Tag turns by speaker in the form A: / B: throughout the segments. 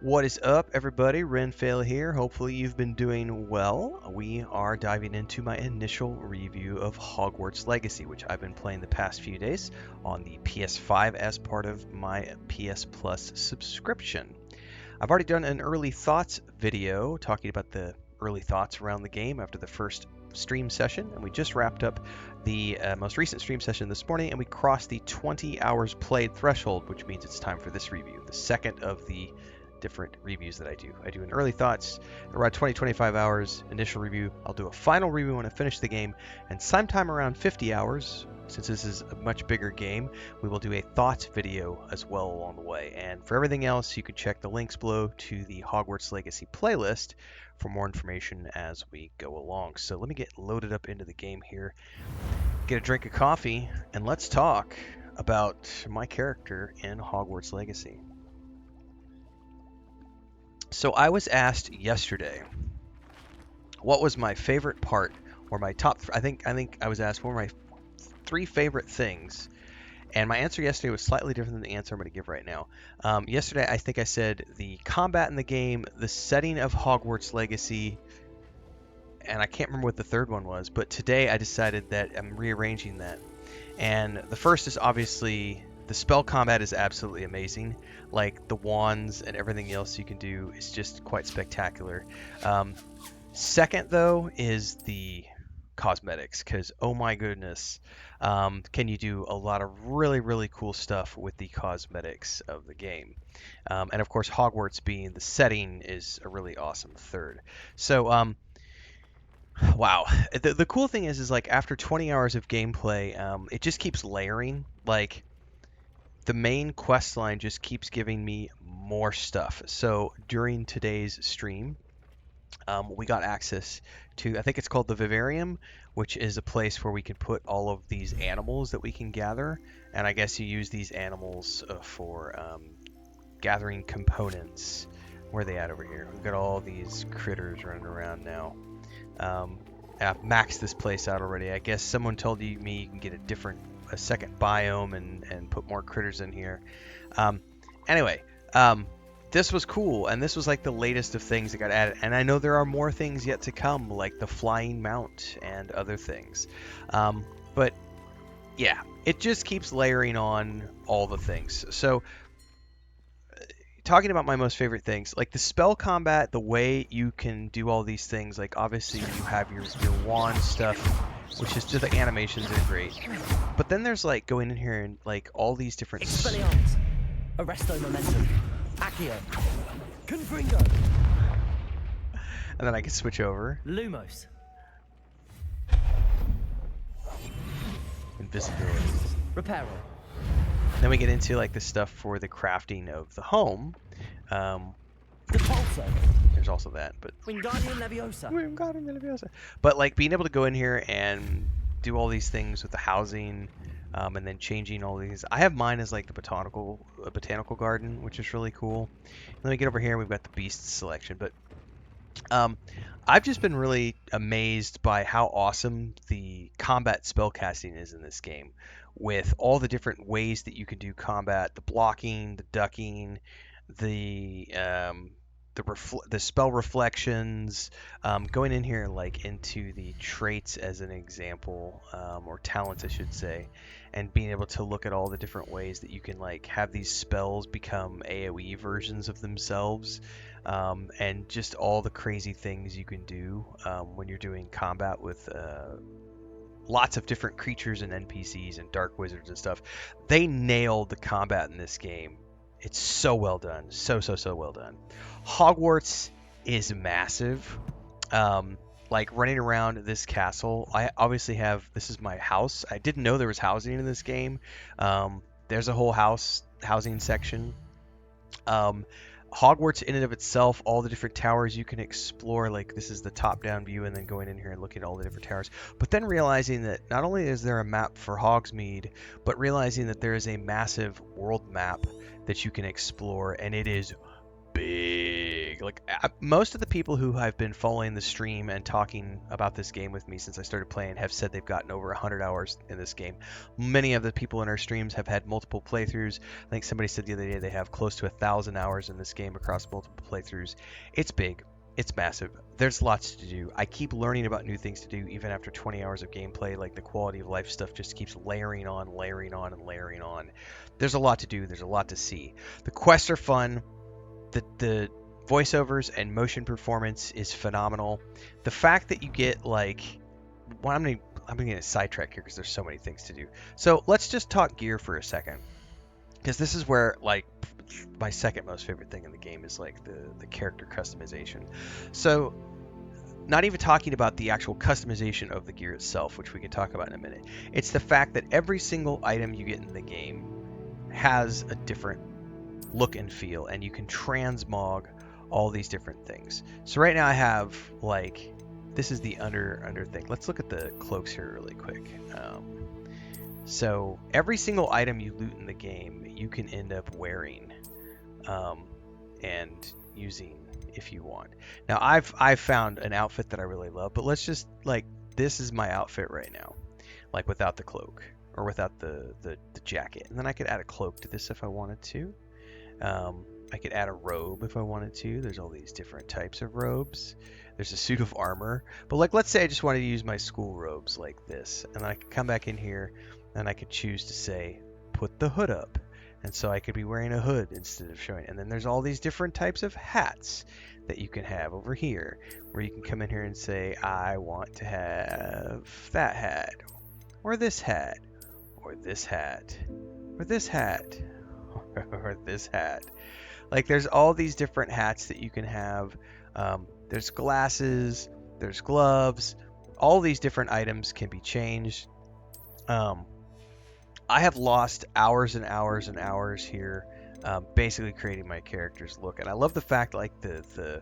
A: What is up, everybody? Renfail here. Hopefully you've been doing well. We are diving into my initial review of Hogwarts Legacy, which I've been playing the past few days on the PS5 as part of my PS Plus subscription. I've already done an early thoughts video talking about the early thoughts around the game after the first stream session, and we just wrapped up the most recent stream session this morning, and we crossed the 20 hours played threshold, which means it's time for this review, the second of the different reviews that I do. I do an early thoughts, around 20-25 hours, initial review. I'll do a final review when I finish the game, and sometime around 50 hours, since this is a much bigger game, we will do a thoughts video as well along the way. And for everything else, you can check the links below to the Hogwarts Legacy playlist for more information as we go along. So let me get loaded up into the game here, get a drink of coffee, and let's talk about my character in Hogwarts Legacy. So I was asked yesterday what was my favorite part, or my top. I think I was asked what were my 3 favorite things, and my answer yesterday was slightly different than the answer I'm going to give right now. Yesterday, I think I said the combat in the game, the setting of Hogwarts Legacy, and I can't remember what the third one was. But today, I decided that I'm rearranging that, and the first is obviously. The spell combat is absolutely amazing. Like the wands and everything else you can do is just quite spectacular. Second, though, is the cosmetics, because oh my goodness, can you do a lot of really cool stuff with the cosmetics of the game. And of course, Hogwarts being the setting is a really awesome third. So wow, the cool thing is like after 20 hours of gameplay, it just keeps layering. Like the main quest line just keeps giving me more stuff. So during today's stream, we got access to, I think it's called the Vivarium, which is a place where we can put all of these animals that we can gather. And I guess you use these animals for gathering components. Where are they at over here? We've got all these critters running around now. I've maxed this place out already. I guess someone told me you can get a second biome and put more critters in here. Anyway, this was cool, and this was like the latest of things that got added. And I know there are more things yet to come, like the flying mount and other things. But yeah, it just keeps layering on all the things. So talking about my most favorite things, like the spell combat, the way you can do all these things, like obviously you have your wand stuff, which is just the animations are great. But then there's like going in here and like all these different
B: Expelliarmus, Arresto Momentum, Accio, Confringo,
A: and then I can switch over.
B: Lumos,
A: Invisibility.
B: Reparo.
A: Then we get into like the stuff for the crafting of the home.
B: Depulso,
A: There's also that, but
B: Wingardium Leviosa.
A: But like being able to go in here and do all these things with the housing, and then changing all these. I have mine as like the botanical garden, which is really cool. And then we get over here and we've got the beast selection. But I've just been really amazed by how awesome the combat spellcasting is in this game, with all the different ways that you can do combat, the blocking, the ducking, the spell reflections, going in here like into the traits as an example, or talents I should say, and being able to look at all the different ways that you can like have these spells become AoE versions of themselves, and just all the crazy things you can do when you're doing combat with lots of different creatures and NPCs and dark wizards and stuff. They nailed the combat in this game. It's so well done. So well done. Hogwarts is massive. Like running around this castle, I obviously have, this is my house. I didn't know there was housing in this game. There's a whole housing section. Hogwarts in and of itself, all the different towers you can explore, like this is the top-down view, and then going in here and looking at all the different towers. But then realizing that not only is there a map for Hogsmeade, but realizing that there is a massive world map that you can explore, and it is big. most of the people who have been following the stream and talking about this game with me since I started playing have said they've gotten over 100 hours in this game. Many of the people in our streams have had multiple playthroughs. I think somebody said the other day they have close to 1,000 hours in this game across multiple playthroughs. It's big. It's massive. There's lots to do. I keep learning about new things to do even after 20 hours of gameplay. Like the quality of life stuff just keeps layering on, and layering on. There's a lot to do. There's a lot to see. The quests are fun. The voiceovers and motion performance is phenomenal. The fact that you get like, well, I'm gonna get sidetracked here because there's so many things to do. So let's just talk gear for a second, because this is where like my second most favorite thing in the game is like the character customization. So not even talking about the actual customization of the gear itself, which we can talk about in a minute. It's the fact that every single item you get in the game has a different look and feel, and you can transmog all these different things. So right now I have like, this is the under thing. Let's look at the cloaks here really quick. So every single item you loot in the game, you can end up wearing and using if you want. Now I've found an outfit that I really love, but let's just like, this is my outfit right now, like without the cloak or without the jacket. And then I could add a cloak to this if I wanted to. I could add a robe if I wanted to. There's all these different types of robes. There's a suit of armor. But like, let's say I just wanted to use my school robes like this. And I could come back in here and I could choose to say, put the hood up. And so I could be wearing a hood instead of showing. And then there's all these different types of hats that you can have over here, where you can come in here and say, I want to have that hat, or this hat, or this hat, or this hat, or this hat. Like, there's all these different hats that you can have. There's glasses, there's gloves. All these different items can be changed. I have lost hours and hours and hours here, basically creating my character's look. And I love the fact, like the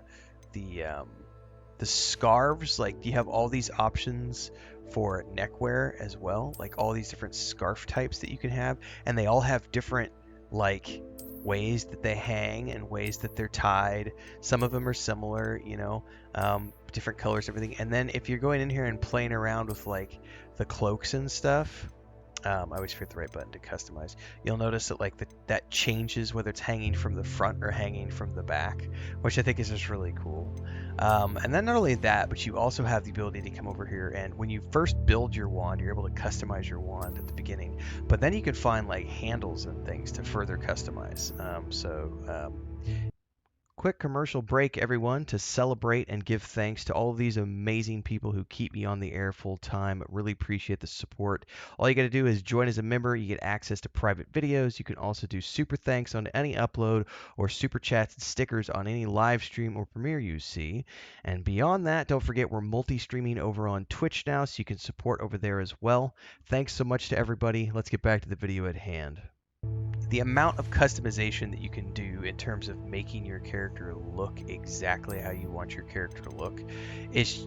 A: scarves, like you have all these options for neckwear as well, like all these different scarf types that you can have, and they all have different like ways that they hang and ways that they're tied. Some of them are similar, you know, different colors, everything. And then if you're going in here and playing around with like the cloaks and stuff, I always forget the right button to customize. You'll notice that like that changes whether it's hanging from the front or hanging from the back, which I think is just really cool. And then not only that, but you also have the ability to come over here, and when you first build your wand, you're able to customize your wand at the beginning. But then you can find like handles and things to further customize. Quick commercial break, everyone, to celebrate and give thanks to all of these amazing people who keep me on the air full time. Really appreciate the support. All you got to do is join as a member. You get access to private videos. You can also do super thanks on any upload, or super chats and stickers on any live stream or premiere you see. And beyond that, don't forget we're multi-streaming over on Twitch now, so you can support over there as well. Thanks so much to everybody. Let's get back to the video at hand. The amount of customization that you can do in terms of making your character look exactly how you want your character to look is,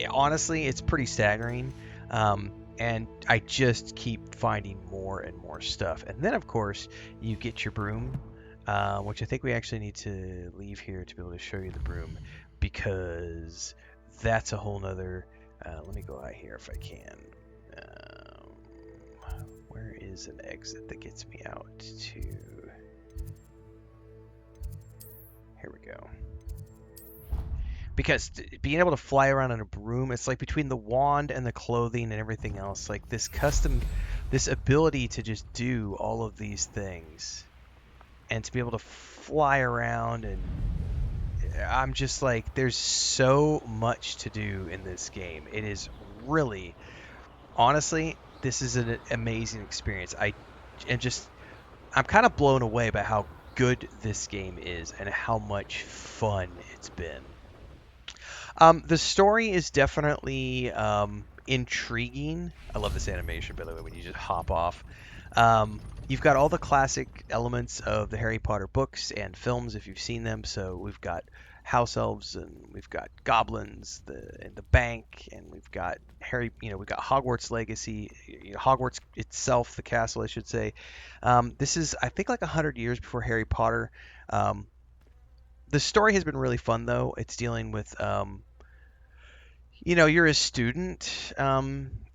A: honestly, it's pretty staggering. And I just keep finding more and more stuff. And then, of course, you get your broom, which I think we actually need to leave here to be able to show you the broom, because that's a whole nother... let me go out here if I can. Where is an exit that gets me out to... Here we go. Because being able to fly around on a broom, it's like between the wand and the clothing and everything else, like this ability to just do all of these things and to be able to fly around, and I'm just like, there's so much to do in this game. It is really, honestly, this is an amazing experience. I'm kind of blown away by how good this game is and how much fun it's been. The story is definitely intriguing. I love this animation, by the way, when you just hop off. You've got all the classic elements of the Harry Potter books and films if you've seen them. So we've got house elves, and we've got goblins, the bank, and we've got we've got Hogwarts legacy, Hogwarts itself, the castle, I should say. This is, I think, like 100 years before Harry Potter. The The story has been really fun though. It's dealing with you're a student,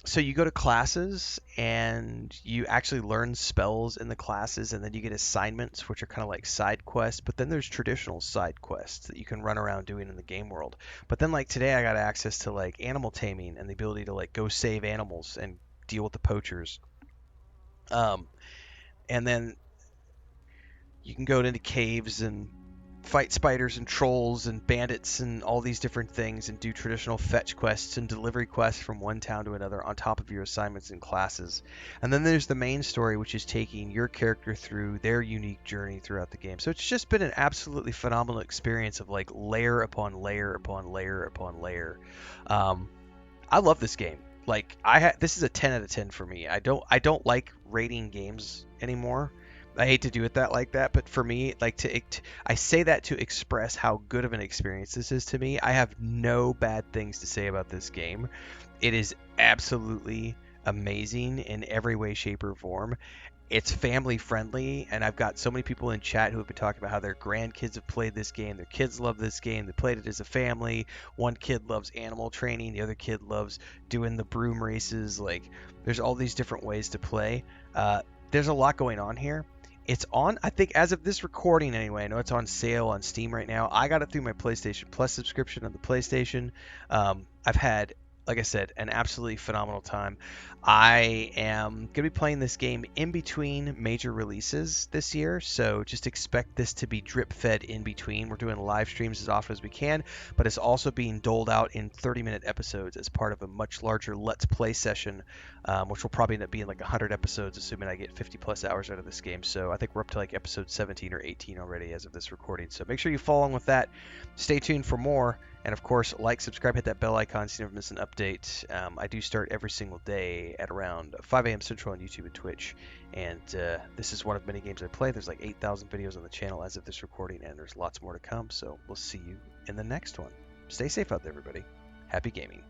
A: so you go to classes and you actually learn spells in the classes, and then you get assignments, which are kind of like side quests. But then there's traditional side quests that you can run around doing in the game world. But then, like today, I got access to like animal taming and the ability to like go save animals and deal with the poachers. Um, and then you can go into caves and fight spiders and trolls and bandits and all these different things and do traditional fetch quests and delivery quests from one town to another on top of your assignments and classes. And then there's the main story, which is taking your character through their unique journey throughout the game. So it's just been an absolutely phenomenal experience of like layer upon layer upon layer upon layer. I love this game. Like this is a 10 out of 10 for me. I don't like rating games anymore. I hate to do it like that, but for me, I say that to express how good of an experience this is to me. I have no bad things to say about this game. It is absolutely amazing in every way, shape, or form. It's family friendly, and I've got so many people in chat who have been talking about how their grandkids have played this game. Their kids love this game. They played it as a family. One kid loves animal training. The other kid loves doing the broom races. Like, there's all these different ways to play. There's a lot going on here. It's on, I think, as of this recording anyway. I know it's on sale on Steam right now. I got it through my PlayStation Plus subscription on the PlayStation. I've had, like I said, an absolutely phenomenal time. I am going to be playing this game in between major releases this year, so just expect this to be drip fed in between. We're doing live streams as often as we can, but it's also being doled out in 30-minute episodes as part of a much larger Let's Play session, which will probably end up being like 100 episodes, assuming I get 50 plus hours out of this game. So I think we're up to like episode 17 or 18 already as of this recording. So make sure you follow along with that. Stay tuned for more. And of course, like, subscribe, hit that bell icon so you never miss an update. I do start every single day at around 5 a.m. Central on YouTube and Twitch. And this is one of many games I play. There's like 8,000 videos on the channel as of this recording, and there's lots more to come. So we'll see you in the next one. Stay safe out there, everybody. Happy gaming.